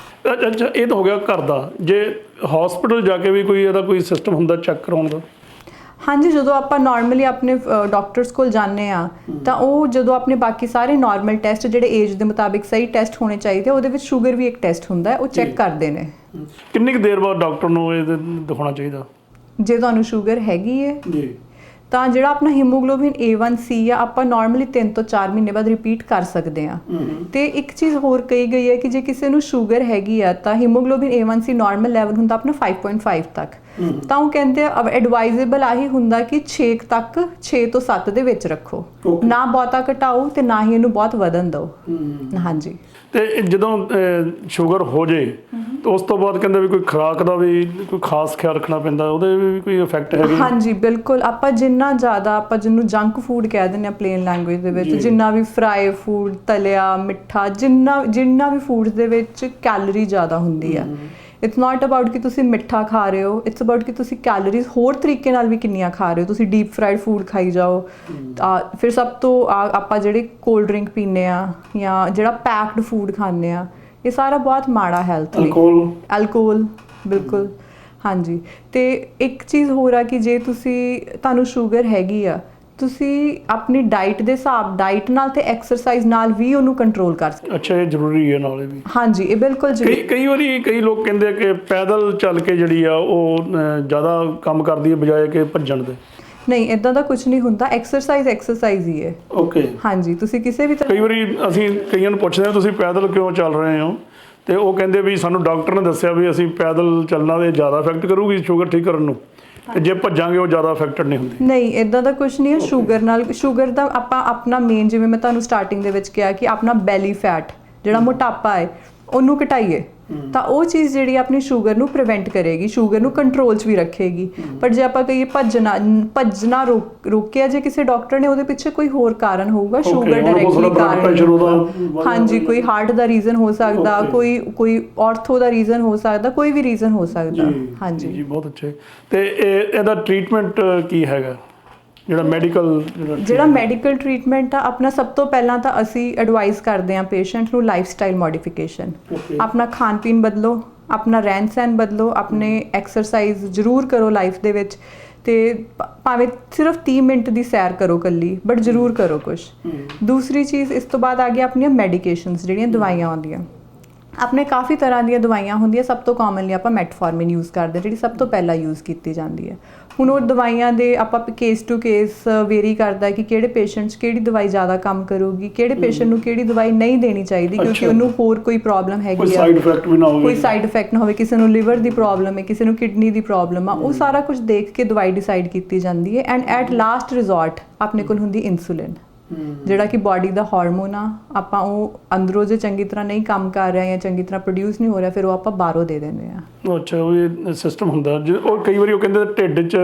Speaker 1: ਅੱਛਾ, ਇਹ ਤਾਂ ਹੋ ਗਿਆ ਘਰ ਦਾ। ਜੇ ਹਸਪੀਟਲ ਜਾ ਕੇ ਵੀ ਕੋਈ ਇਹਦਾ ਕੋਈ ਸਿਸਟਮ ਹੁੰਦਾ ਚੈੱਕ ਕਰਾਉਣ ਦਾ?
Speaker 2: ਹਾਂਜੀ, ਜਦੋਂ ਆਪਾਂ ਨਾਰਮਲੀ ਆਪਣੇ ਡਾਕਟਰਸ ਕੋਲ ਜਾਂਦੇ ਆ ਤਾਂ ਉਹ ਜਦੋਂ ਆਪਣੇ ਬਾਕੀ ਸਾਰੇ ਨਾਰਮਲ ਟੈਸਟ ਜਿਹੜੇ ਏਜ ਦੇ ਮੁਤਾਬਿਕ ਸਹੀ ਟੈਸਟ ਹੋਣੇ ਚਾਹੀਦੇ, ਉਹਦੇ ਵਿੱਚ ਸ਼ੂਗਰ ਵੀ ਇੱਕ ਟੈਸਟ ਹੁੰਦਾ ਹੈ, ਉਹ ਚੈੱਕ ਕਰਦੇ ਨੇ।
Speaker 1: ਕਿੰਨੀ ਕੁ ਦੇਰ ਬਾਅਦ ਡਾਕਟਰ ਨੂੰ ਇਹ ਦਿਖਾਉਣਾ ਚਾਹੀਦਾ
Speaker 2: ਜੇ ਤੁਹਾਨੂੰ ਸ਼ੂਗਰ ਹੈਗੀ ਹੈ
Speaker 1: ਜੀ
Speaker 2: ਤਾਂ ਜਿਹੜਾ ਆਪਣਾ ਹੀਮੋਗਲੋਬਿਨ A1C ਆ ਆਪਾਂ ਨਾਰਮਲੀ 3 ਤੋਂ 4 ਮਹੀਨੇ ਬਾਅਦ ਰਿਪੀਟ ਕਰ ਸਕਦੇ ਆ। ਤੇ ਇੱਕ ਚੀਜ਼ ਹੋਰ ਕਹੀ ਗਈ ਹੈ ਕਿ ਜੇ ਕਿਸੇ ਨੂੰ ਸ਼ੂਗਰ ਹੈਗੀ ਆ ਤਾਂ ਹੀਮੋਗਲੋਬਿਨ A1C ਨਾਰਮਲ ਲੈਵਲ ਹੁੰਦਾ ਆਪਣਾ 5.5 ਤੱਕ, ਤਾਂ ਉਹ ਕਹਿੰਦੇ ਆ ਐਡਵਾਈਜ਼ੇਬਲ ਆਹੀ ਹੁੰਦਾ ਕਿ 6 ਤੱਕ 6 ਤੋਂ 7 ਦੇ ਵਿੱਚ ਰੱਖੋ, ਨਾ ਬਹੁਤਾ ਘਟਾਓ ਤੇ ਨਾ ਹੀ ਇਹਨੂੰ ਬਹੁਤ ਵਧਣ ਦਿਓ। ਹਾਂਜੀ,
Speaker 1: ਤੇ ਜਦੋਂ ਸ਼ੂਗਰ ਹੋ ਜੇ ਤਾਂ ਉਸ ਤੋਂ ਬਾਅਦ ਕਹਿੰਦੇ ਵੀ ਕੋਈ ਖੁਰਾਕ ਦਾ ਵੀ ਕੋਈ ਖਾਸ ਖਿਆਲ ਰੱਖਣਾ ਪੈਂਦਾ, ਉਹਦੇ ਵੀ ਕੋਈ ਇਫੈਕਟ ਹੈਗੇ?
Speaker 2: ਹਾਂਜੀ ਬਿਲਕੁਲ, ਆਪਾਂ ਜਿੰਨਾ ਜ਼ਿਆਦਾ ਆਪਾਂ ਜਿਹਨੂੰ ਜੰਕ ਫੂਡ ਕਹਿ ਦਿੰਦੇ ਆ ਪਲੇਨ ਲੈਂਗੁਏਜ ਦੇ ਵਿੱਚ, ਜਿੰਨਾ ਵੀ ਫਰਾਈ ਫੂਡ, ਤਲਿਆ ਮਿੱਠਾ, ਜਿੰਨਾ ਵੀ ਫੂਡ ਦੇ ਵਿੱਚ ਕੈਲੋਰੀ ਜ਼ਿਆਦਾ ਹੁੰਦੀ ਆ। ਇਟਸ ਨਾਟ ਅਬਾਊਟ ਕਿ ਤੁਸੀਂ ਮਿੱਠਾ ਖਾ ਰਹੇ ਹੋ, ਇਟਸ ਅਬਾਊਟ ਕਿ ਤੁਸੀਂ ਕੈਲੋਰੀਜ਼ ਹੋਰ ਤਰੀਕੇ ਨਾਲ ਵੀ ਕਿੰਨੀਆਂ ਖਾ ਰਹੇ ਹੋ। ਤੁਸੀਂ ਡੀਪ ਫਰਾਈਡ ਫੂਡ ਖਾਈ ਜਾਓ, ਫਿਰ ਸਭ ਤੋਂ ਆਪਾਂ ਜਿਹੜੇ ਕੋਲਡ ਡਰਿੰਕ ਪੀਂਦੇ ਆ ਜਾਂ ਜਿਹੜਾ ਪੈਕਡ ਫੂਡ ਖਾਂਦੇ ਆ, ਇਹ ਸਾਰਾ ਬਹੁਤ ਮਾੜਾ ਹੈਲਥ ਲਈ। ਅਲਕੋਹਲ ਬਿਲਕੁਲ। ਹਾਂਜੀ, ਤੇ ਇੱਕ ਚੀਜ਼ ਹੋਰ ਆ ਕਿ ਜੇ ਤੁਹਾਨੂੰ ਸ਼ੂਗਰ ਹੈਗੀ ਆ, ਤੁਸੀਂ ਆਪਣੀ ਡਾਈਟ ਦੇ ਹਿਸਾਬ, ਡਾਈਟ ਨਾਲ ਤੇ ਐਕਸਰਸਾਈਜ਼ ਨਾਲ ਵੀ ਉਹਨੂੰ ਕੰਟਰੋਲ ਕਰ ਸਕਦੇ।
Speaker 1: ਅੱਛਾ, ਇਹ ਜ਼ਰੂਰੀ ਹੈ ਨਾਲੇ ਵੀ?
Speaker 2: ਹਾਂਜੀ, ਇਹ ਬਿਲਕੁਲ ਜ਼ਰੂਰੀ।
Speaker 1: ਕਈ ਵਾਰੀ ਕਈ ਲੋਕ ਕਹਿੰਦੇ ਆ ਕਿ ਪੈਦਲ ਚੱਲ ਕੇ ਜਿਹੜੀ ਆ ਉਹ ਜ਼ਿਆਦਾ ਕੰਮ ਕਰਦੀ ਹੈ ਬਜਾਏ ਕਿ ਭੱਜਣ ਦੇ।
Speaker 2: ਨਹੀਂ, ਇਦਾਂ ਦਾ ਕੁਝ ਨਹੀਂ ਹੁੰਦਾ, ਐਕਸਰਸਾਈਜ਼ ਹੀ ਹੈ।
Speaker 1: ਓਕੇ।
Speaker 2: ਹਾਂਜੀ, ਤੁਸੀਂ ਕਿਸੇ ਵੀ
Speaker 1: ਕਈ ਵਾਰੀ ਅਸੀਂ ਕਈਆਂ ਨੂੰ ਪੁੱਛਦੇ ਹਾਂ ਤੁਸੀਂ ਪੈਦਲ ਕਿਉਂ ਚੱਲ ਰਹੇ ਹੋ, ਤੇ ਉਹ ਕਹਿੰਦੇ ਵੀ ਸਾਨੂੰ ਡਾਕਟਰ ਨੇ ਦੱਸਿਆ ਵੀ ਅਸੀਂ ਪੈਦਲ ਚੱਲਣਾ ਤੇ ਜ਼ਿਆਦਾ ਇਫੈਕਟ ਕਰੂਗੀ ਸ਼ੂਗਰ ਠੀਕ ਕਰਨ ਨੂੰ, ਤੇ ਜੇ ਭੱਜਾਂਗੇ ਉਹ ਜ਼ਿਆਦਾ ਇਫੈਕਟਡ ਨਹੀਂ ਹੁੰਦੀ।
Speaker 2: ਨਹੀਂ, ਇਦਾਂ ਦਾ ਕੁਝ ਨਹੀਂ ਹੈ। ਸ਼ੂਗਰ ਦਾ ਆਪਾਂ ਆਪਣਾ ਮੇਨ, ਜਿਵੇਂ ਮੈਂ ਤੁਹਾਨੂੰ ਸਟਾਰਟਿੰਗ ਦੇ ਵਿੱਚ ਕਿਹਾ ਕਿ ਆਪਣਾ ਬੈਲੀ ਫੈਟ ਜਿਹੜਾ ਮੋਟਾਪਾ ਹੈ ਉਹਨੂੰ ਘਟਾਈਏ, ਤਾਂ ਉਹ ਚੀਜ਼ ਜਿਹੜੀ ਆਪਣੀ ਸ਼ੂਗਰ ਨੂੰ ਪ੍ਰੀਵੈਂਟ ਕਰੇਗੀ, ਸ਼ੂਗਰ ਨੂੰ ਕੰਟਰੋਲ 'ਚ ਵੀ ਰੱਖੇਗੀ। ਪਰ ਜੇ ਆਪਾਂ ਕਹੀਏ ਭੱਜਣਾ ਰੋਕਿਆ ਜੇ ਕਿਸੇ ਡਾਕਟਰ ਨੇ, ਉਹਦੇ ਪਿੱਛੇ ਕੋਈ ਹੋਰ ਕਾਰਨ ਹੋਊਗਾ, ਸ਼ੂਗਰ ਡਾਇਰੈਕਟਲੀ ਕਾਰਨ ਹੋਊਗਾ। ਹਾਂਜੀ, ਕੋਈ ਹਾਰਟ ਦਾ ਰੀਜ਼ਨ ਹੋ ਸਕਦਾ, ਕੋਈ ਆਰਥੋ ਦਾ ਰੀਜ਼ਨ ਹੋ ਸਕਦਾ, ਕੋਈ ਵੀ ਰੀਜ਼ਨ ਹੋ ਸਕਦਾ। ਹਾਂਜੀ
Speaker 1: ਜੀ, ਬਹੁਤ ਅੱਛਾ। ਤੇ ਇਹਦਾ ਟ੍ਰੀਟਮੈਂਟ ਕੀ ਹੈਗਾ? ਜਿਹੜਾ ਮੈਡੀਕਲ
Speaker 2: ਟ੍ਰੀਟਮੈਂਟ ਆ ਆਪਣਾ, ਸਭ ਤੋਂ ਪਹਿਲਾਂ ਤਾਂ ਅਸੀਂ ਐਡਵਾਈਸ ਕਰਦੇ ਹਾਂ ਪੇਸ਼ੈਂਟ ਨੂੰ ਲਾਈਫ ਸਟਾਈਲ ਮੋਡੀਫਿਕੇਸ਼ਨ। ਆਪਣਾ ਖਾਣ ਪੀਣ ਬਦਲੋ, ਆਪਣਾ ਰਹਿਣ ਸਹਿਣ ਬਦਲੋ, ਆਪਣੇ ਐਕਸਰਸਾਈਜ਼ ਜ਼ਰੂਰ ਕਰੋ ਲਾਈਫ ਦੇ ਵਿੱਚ, ਤੇ ਭਾਵੇਂ ਸਿਰਫ 30 ਮਿੰਟ ਦੀ ਸੈਰ ਕਰੋ ਕੱਲੀ, ਬਟ ਜ਼ਰੂਰ ਕਰੋ ਕੁਛ। ਦੂਸਰੀ ਚੀਜ਼ ਇਸ ਤੋਂ ਬਾਅਦ ਆ ਗਿਆ ਆਪਣੀਆਂ ਮੈਡੀਕੇਸ਼ਨਸ, ਜਿਹੜੀਆਂ ਦਵਾਈਆਂ ਆਉਂਦੀਆਂ। ਆਪਣੇ ਕਾਫੀ ਤਰ੍ਹਾਂ ਦੀਆਂ ਦਵਾਈਆਂ ਹੁੰਦੀਆਂ, ਸਭ ਤੋਂ ਕਾਮਨਲੀ ਆਪਾਂ ਮੈਟਫੋਰਮਿਨ ਯੂਜ਼ ਕਰਦੇ, ਜਿਹੜੀ ਸਭ ਤੋਂ ਪਹਿਲਾਂ ਯੂਜ਼ ਕੀਤੀ ਜਾਂਦੀ ਹੈ। ਹੁਣ ਉਹ ਦਵਾਈਆਂ ਦੇ ਆਪਾਂ ਕੇਸ ਟੂ ਕੇਸ ਵੇਰੀ ਕਰਦਾ ਕਿ ਕਿਹੜੇ ਪੇਸ਼ੈਂਟ 'ਚ ਕਿਹੜੀ ਦਵਾਈ ਜ਼ਿਆਦਾ ਕੰਮ ਕਰੂਗੀ, ਕਿਹੜੇ ਪੇਸ਼ੈਂਟ ਨੂੰ ਕਿਹੜੀ ਦਵਾਈ ਨਹੀਂ ਦੇਣੀ ਚਾਹੀਦੀ, ਕਿਉਂਕਿ ਉਹਨੂੰ ਹੋਰ ਕੋਈ ਪ੍ਰੋਬਲਮ ਹੈਗੀ ਆ, ਕੋਈ ਸਾਈਡ ਇਫੈਕਟ ਨਾ ਹੋਵੇ, ਕਿਸੇ ਨੂੰ ਲਿਵਰ ਦੀ ਪ੍ਰੋਬਲਮ ਹੈ, ਕਿਸੇ ਨੂੰ ਕਿਡਨੀ ਦੀ ਪ੍ਰੋਬਲਮ ਆ, ਉਹ ਸਾਰਾ ਕੁਝ ਦੇਖ ਕੇ ਦਵਾਈ ਡਿਸਾਈਡ ਕੀਤੀ ਜਾਂਦੀ ਹੈ। ਐਂਡ ਐਟ ਲਾਸਟ ਰਿਜ਼ੋਰਟ ਆਪਣੇ ਕੋਲ ਹੁੰਦੀ ਇਨਸੂਲਿਨ, ਜਿਹੜਾ ਕਿ ਬਾਡੀ ਦਾ ਹਾਰਮੋਨ ਆ। ਆਪਾਂ ਉਹ ਅੰਦਰੋਂ ਜੇ ਚੰਗੀ ਤਰ੍ਹਾਂ ਨਹੀਂ ਕੰਮ ਕਰ ਰਿਹਾ ਜਾਂ ਚੰਗੀ ਤਰ੍ਹਾਂ ਪ੍ਰੋਡਿਊਸ ਨਹੀਂ ਹੋ ਰਿਹਾ, ਫਿਰ ਉਹ ਆਪਾਂ ਬਾਹਰੋਂ ਦੇ ਦਿੰਦੇ ਆ।
Speaker 1: ਅੱਛਾ, ਉਹ ਸਿਸਟਮ ਹੁੰਦਾ। ਉਹ ਕਈ ਵਾਰੀ ਉਹ ਕਹਿੰਦੇ ਢਿੱਡ 'ਚ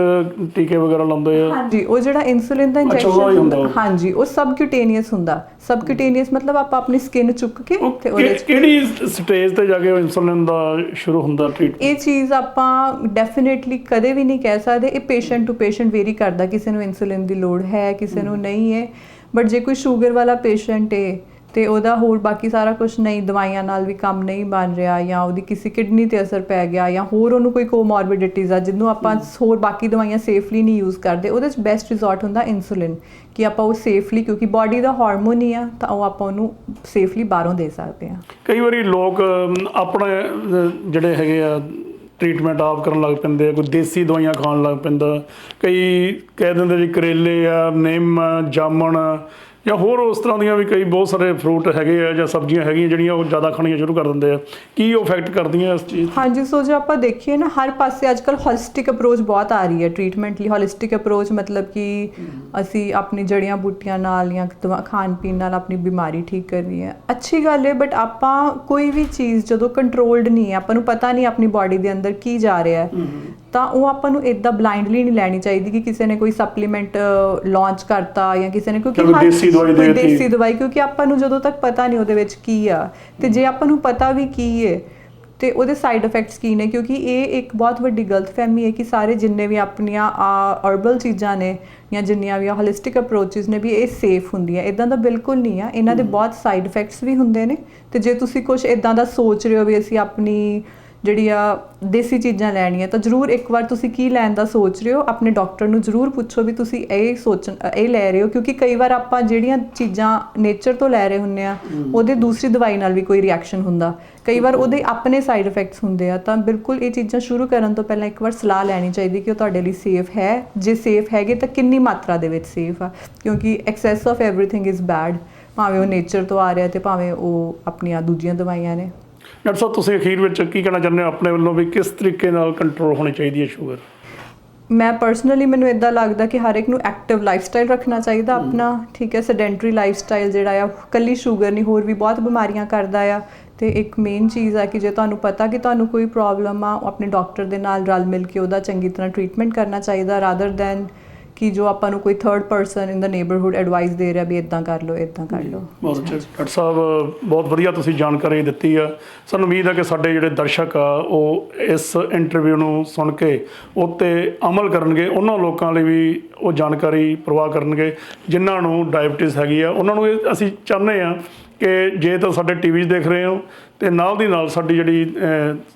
Speaker 1: ਟੀਕੇ ਵਗੈਰਾ ਲਾਉਂਦੇ ਆ।
Speaker 2: ਹਾਂਜੀ, ਉਹ ਜਿਹੜਾ ਇਨਸੂਲਿਨ ਦਾ ਇੰਜੈਕਸ਼ਨ ਹੁੰਦਾ, ਹਾਂਜੀ, ਉਹ ਸਬਕਿਊਟੇਨੀਅਸ ਹੁੰਦਾ। ਸਬਕਿਊਟੇਨੀਅਸ ਮਤਲਬ ਆਪਾਂ ਆਪਣੀ ਸਕਿਨ ਚੁੱਕ ਕੇ ਤੇ ਉਹਦੇ
Speaker 1: ਕਿਹੜੀ ਸਟੇਜ ਤੇ ਜਾ ਕੇ ਇਨਸੂਲਿਨ ਦਾ ਸ਼ੁਰੂ ਹੁੰਦਾ ਟ੍ਰੀਟਮੈਂਟ? ਇਹ
Speaker 2: ਚੀਜ਼ ਆਪਾਂ ਡੈਫੀਨੇਟਲੀ ਕਦੇ ਵੀ ਨਹੀਂ ਕਹਿ ਸਕਦੇ, ਇਹ ਪੇਸ਼ੈਂਟ ਟੂ ਪੇਸ਼ੈਂਟ ਵੇਰੀ ਕਰਦਾ। ਕਿਸੇ ਨੂੰ ਇਨਸੂਲਿਨ ਦੀ ਲੋੜ ਹੈ, ਕਿਸੇ ਨੂੰ ਨਹੀਂ ਹੈ। ਬਟ ਜੇ ਕੋਈ ਸ਼ੂਗਰ ਵਾਲਾ ਪੇਸ਼ੈਂਟ ਹੈ ਤੇ ਉਹਦਾ ਹੋਰ ਬਾਕੀ ਸਾਰਾ ਕੁਝ ਨਹੀਂ, ਦਵਾਈਆਂ ਨਾਲ ਵੀ ਕੰਮ ਨਹੀਂ ਬਣ ਰਿਹਾ, ਜਾਂ ਉਹਦੀ ਕਿਸੇ ਕਿਡਨੀ ਤੇ ਅਸਰ ਪੈ ਗਿਆ, ਜਾਂ ਹੋਰ ਉਹਨੂੰ ਕੋਈ ਕੋਮੋਰਬਿਡਿਟੀਜ਼ ਆ ਜਿਹਨੂੰ ਆਪਾਂ ਹੋਰ ਬਾਕੀ ਦਵਾਈਆਂ ਸੇਫਲੀ ਨਹੀਂ ਯੂਜ਼ ਕਰਦੇ, ਉਹਦੇ 'ਚ ਬੈਸਟ ਰਿਜ਼ੋਰਟ ਹੁੰਦਾ ਇਨਸੂਲਿਨ, ਕਿ ਆਪਾਂ ਉਹ ਸੇਫਲੀ, ਕਿਉਂਕਿ ਬਾਡੀ ਦਾ ਹਾਰਮੋਨ ਹੀ ਆ, ਤਾਂ ਉਹ ਆਪਾਂ ਉਹਨੂੰ ਸੇਫਲੀ ਬਾਹਰੋਂ ਦੇ ਸਕਦੇ ਹਾਂ।
Speaker 1: ਕਈ ਵਾਰੀ ਲੋਕ ਆਪਣੇ ਜਿਹੜੇ ਹੈਗੇ ਆ ਟ੍ਰੀਟਮੈਂਟ ਆਪ ਕਰਨ ਲੱਗ ਪੈਂਦੇ ਆ, ਕੋਈ ਦੇਸੀ ਦਵਾਈਆਂ ਖਾਣ ਲੱਗ ਪੈਂਦਾ, ਕਈ ਕਹਿ ਦਿੰਦੇ ਜੀ ਕਰੇਲੇ ਆ, ਨਿੰਮ, ਜਾਮਣ, ਜਾਂ ਹੋਰ ਉਸ ਤਰ੍ਹਾਂ ਦੀਆਂ ਵੀ ਕਈ ਬਹੁਤ ਸਾਰੇ ਫਰੂਟ ਹੈਗੇ ਆ ਜਾਂ ਸਬਜ਼ੀਆਂ ਹੈਗੀਆਂ ਜਿਹੜੀਆਂ ਉਹ ਜ਼ਿਆਦਾ ਖਾਣੀਆਂ ਸ਼ੁਰੂ ਕਰ ਦਿੰਦੇ ਆ। ਕੀ ਉਹ ਇਫੈਕਟ ਕਰਦੀਆਂ ਇਸ ਚੀਜ਼? ਹਾਂਜੀ,
Speaker 2: ਸੋ ਜੇ ਆਪਾਂ ਦੇਖੀਏ ਨਾ, ਹਰ ਪਾਸੇ ਅੱਜ ਕੱਲ੍ਹ ਹੋਲਿਸਟਿਕ ਅਪਰੋਚ ਬਹੁਤ ਆ ਰਹੀ ਹੈ ਟ੍ਰੀਟਮੈਂਟ ਲਈ। ਹੋਲਿਸਟਿਕ ਅਪਰੋਚ ਮਤਲਬ ਕਿ ਅਸੀਂ ਆਪਣੀ ਜੜੀਆਂ ਬੂਟੀਆਂ ਨਾਲ ਜਾਂ ਖਾਣ ਪੀਣ ਨਾਲ ਆਪਣੀ ਬਿਮਾਰੀ ਠੀਕ ਕਰਨੀ ਹੈ। ਅੱਛੀ ਗੱਲ ਹੈ, ਬਟ ਆਪਾਂ ਕੋਈ ਵੀ ਚੀਜ਼ ਜਦੋਂ ਕੰਟਰੋਲਡ ਨਹੀਂ ਹੈ, ਆਪਾਂ ਨੂੰ ਪਤਾ ਨਹੀਂ ਆਪਣੀ ਬਾਡੀ ਦੇ ਅੰਦਰ ਕੀ ਜਾ ਰਿਹਾ ਹੈ, ਤਾਂ ਉਹ ਆਪਾਂ ਨੂੰ ਇੱਦਾਂ ਬਲਾਈਂਡਲੀ ਨਹੀਂ ਲੈਣੀ ਚਾਹੀਦੀ ਕਿ ਕਿਸੇ ਨੇ ਕੋਈ ਸਪਲੀਮੈਂਟ ਲਾਂਚ ਕਰਤਾ ਜਾਂ ਕਿਸੇ ਨੇ, ਕਿਉਂਕਿ ਕੋਈ ਦੇਸੀ ਦਵਾਈ, ਕਿਉਂਕਿ ਆਪਾਂ ਨੂੰ ਜਦੋਂ ਤੱਕ ਪਤਾ ਨਹੀਂ ਉਹਦੇ ਵਿੱਚ ਕੀ ਆ, ਤੇ ਜੇ ਆਪਾਂ ਨੂੰ ਪਤਾ ਵੀ ਕੀ ਹੈ ਤੇ ਉਹਦੇ ਸਾਈਡ ਇਫੈਕਟਸ ਕੀ ਨੇ, ਕਿਉਂਕਿ ਇਹ ਇੱਕ ਬਹੁਤ ਵੱਡੀ ਗਲਤਫਹਿਮੀ ਹੈ ਕਿ ਸਾਰੇ ਜਿੰਨੇ ਵੀ ਆਪਣੀਆਂ ਹਰਬਲ ਚੀਜ਼ਾਂ ਨੇ ਜਾਂ ਜਿੰਨੀਆਂ ਵੀ ਹੋਲਿਸਟਿਕ ਅਪਰੋਚਿਸ ਨੇ ਵੀ ਇਹ ਸੇਫ ਹੁੰਦੀਆਂ। ਇੱਦਾਂ ਦਾ ਬਿਲਕੁਲ ਨਹੀਂ ਆ, ਇਹਨਾਂ ਦੇ ਬਹੁਤ ਸਾਈਡ ਇਫੈਕਟਸ ਵੀ ਹੁੰਦੇ ਨੇ। ਤੇ ਜੇ ਤੁਸੀਂ ਕੁਝ ਇੱਦਾਂ ਦਾ ਸੋਚ ਰਹੇ ਹੋ ਵੀ ਅਸੀਂ ਆਪਣੀ ਜਿਹੜੀ ਆ ਦੇਸੀ ਚੀਜ਼ਾਂ ਲੈਣੀਆਂ ਤਾਂ ਜ਼ਰੂਰ ਇੱਕ ਵਾਰ ਤੁਸੀਂ ਕੀ ਲੈਣ ਦਾ ਸੋਚ ਰਹੇ ਹੋ ਆਪਣੇ ਡਾਕਟਰ ਨੂੰ ਜ਼ਰੂਰ ਪੁੱਛੋ ਵੀ ਤੁਸੀਂ ਇਹ ਲੈ ਰਹੇ ਹੋ, ਕਿਉਂਕਿ ਕਈ ਵਾਰ ਆਪਾਂ ਜਿਹੜੀਆਂ ਚੀਜ਼ਾਂ ਨੇਚਰ ਤੋਂ ਲੈ ਰਹੇ ਹੁੰਦੇ ਆ ਉਹਦੇ ਦੂਸਰੀ ਦਵਾਈ ਨਾਲ ਵੀ ਕੋਈ ਰਿਐਕਸ਼ਨ ਹੁੰਦਾ, ਕਈ ਵਾਰ ਉਹਦੇ ਆਪਣੇ ਸਾਈਡ ਇਫੈਕਟਸ ਹੁੰਦੇ ਆ। ਤਾਂ ਬਿਲਕੁਲ ਇਹ ਚੀਜ਼ਾਂ ਸ਼ੁਰੂ ਕਰਨ ਤੋਂ ਪਹਿਲਾਂ ਇੱਕ ਵਾਰ ਸਲਾਹ ਲੈਣੀ ਚਾਹੀਦੀ ਕਿ ਉਹ ਤੁਹਾਡੇ ਲਈ ਸੇਫ ਹੈ, ਜੇ ਸੇਫ ਹੈਗੇ ਤਾਂ ਕਿੰਨੀ ਮਾਤਰਾ ਦੇ ਵਿੱਚ ਸੇਫ ਆ, ਕਿਉਂਕਿ access of everything is bad, ਭਾਵੇਂ ਉਹ ਨੇਚਰ ਤੋਂ ਆ ਰਿਹਾ ਤੇ ਭਾਵੇਂ ਉਹ ਆਪਣੀਆਂ ਦੂਜੀਆਂ ਦਵਾਈਆਂ ਨੇ।
Speaker 1: ਡਾਕਟਰ ਸਾਹਿਬ ਤੁਸੀਂ ਅਖੀਰ ਵਿੱਚ ਕੀ ਕਹਿਣਾ ਚਾਹੁੰਦੇ ਹੋ ਆਪਣੇ ਵੱਲੋਂ ਵੀ ਕਿਸ ਤਰੀਕੇ ਨਾਲ ਕੰਟਰੋਲ ਹੋਣੀ ਚਾਹੀਦੀ ਹੈ ਸ਼ੂਗਰ?
Speaker 2: ਮੈਂ ਪਰਸਨਲੀ ਮੈਨੂੰ ਇਦਾਂ ਲੱਗਦਾ ਕਿ ਹਰ ਇੱਕ ਨੂੰ ਐਕਟਿਵ ਲਾਈਫਸਟਾਈਲ ਰੱਖਣਾ ਚਾਹੀਦਾ ਆਪਣਾ, ਠੀਕ ਹੈ। ਸੈਡੈਂਟਰੀ ਲਾਈਫਸਟਾਈਲ ਜਿਹੜਾ ਆ ਕੱਲੀ ਸ਼ੂਗਰ ਨਹੀਂ ਹੋਰ ਵੀ ਬਹੁਤ ਬਿਮਾਰੀਆਂ ਕਰਦਾ ਆ। ਤੇ ਇੱਕ ਮੇਨ ਚੀਜ਼ ਆ ਕਿ ਜੇ ਤੁਹਾਨੂੰ ਪਤਾ ਕਿ ਤੁਹਾਨੂੰ ਕੋਈ ਪ੍ਰੋਬਲਮ ਆ, ਆਪਣੇ ਡਾਕਟਰ ਦੇ ਨਾਲ ਰਲ ਮਿਲ ਕੇ ਉਹਦਾ ਚੰਗੀ ਤਰ੍ਹਾਂ ਟਰੀਟਮੈਂਟ ਕਰਨਾ ਚਾਹੀਦਾ, ਰਾਦਰ ਦੈਨ ਕਿ ਜੋ ਆਪਾਂ ਨੂੰ ਕੋਈ third person in the neighbourhood advice ਦੇ ਰਿਹਾ ਵੀ ਇਦਾਂ ਕਰ ਲਓ ਇਦਾਂ ਕਰ ਲਓ।
Speaker 1: ਬਹੁਤ ਅੱਛਾ ਡਾਕਟਰ ਸਾਹਿਬ, ਬਹੁਤ ਵਧੀਆ ਤੁਸੀਂ ਜਾਣਕਾਰੀ ਦਿੱਤੀ ਆ। ਸਾਨੂੰ ਉਮੀਦ ਹੈ ਕਿ ਸਾਡੇ ਜਿਹੜੇ ਦਰਸ਼ਕ ਆ ਉਹ ਇਸ ਇੰਟਰਵਿਊ ਨੂੰ ਸੁਣ ਕੇ ਉਹ 'ਤੇ ਅਮਲ ਕਰਨਗੇ, ਉਹਨਾਂ ਲੋਕਾਂ ਲਈ ਵੀ ਉਹ ਜਾਣਕਾਰੀ ਪ੍ਰਵਾਹ ਕਰਨਗੇ ਜਿਨ੍ਹਾਂ ਨੂੰ ਡਾਇਬਟੀਜ਼ ਹੈਗੀ ਆ। ਉਹਨਾਂ ਨੂੰ ਇਹ ਅਸੀਂ ਚਾਹੁੰਦੇ ਹਾਂ ਕਿ ਜੇ ਤਾਂ ਸਾਡੇ ਟੀਵੀ 'ਚ ਦੇਖ ਰਹੇ ਹੋ ਤੇ ਨਾਲ ਦੀ ਨਾਲ ਸਾਡੀ ਜਿਹੜੀ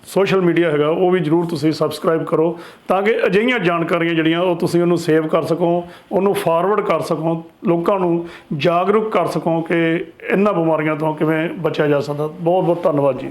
Speaker 1: ਸੋਸ਼ਲ ਮੀਡੀਆ ਹੈਗਾ ਉਹ ਵੀ ਜ਼ਰੂਰ ਤੁਸੀਂ ਸਬਸਕ੍ਰਾਈਬ ਕਰੋ, ਤਾਂ ਕਿ ਅਜਿਹੀਆਂ ਜਾਣਕਾਰੀਆਂ ਜਿਹੜੀਆਂ ਉਹ ਤੁਸੀਂ ਉਹਨੂੰ ਸੇਵ ਕਰ ਸਕੋ, ਉਹਨੂੰ ਫਾਰਵਰਡ ਕਰ ਸਕੋ, ਲੋਕਾਂ ਨੂੰ ਜਾਗਰੂਕ ਕਰ ਸਕੋ ਕਿ ਇਹਨਾਂ ਬਿਮਾਰੀਆਂ ਤੋਂ ਕਿਵੇਂ ਬਚਿਆ ਜਾ ਸਕਦਾ। ਬਹੁਤ ਬਹੁਤ ਧੰਨਵਾਦ ਜੀ।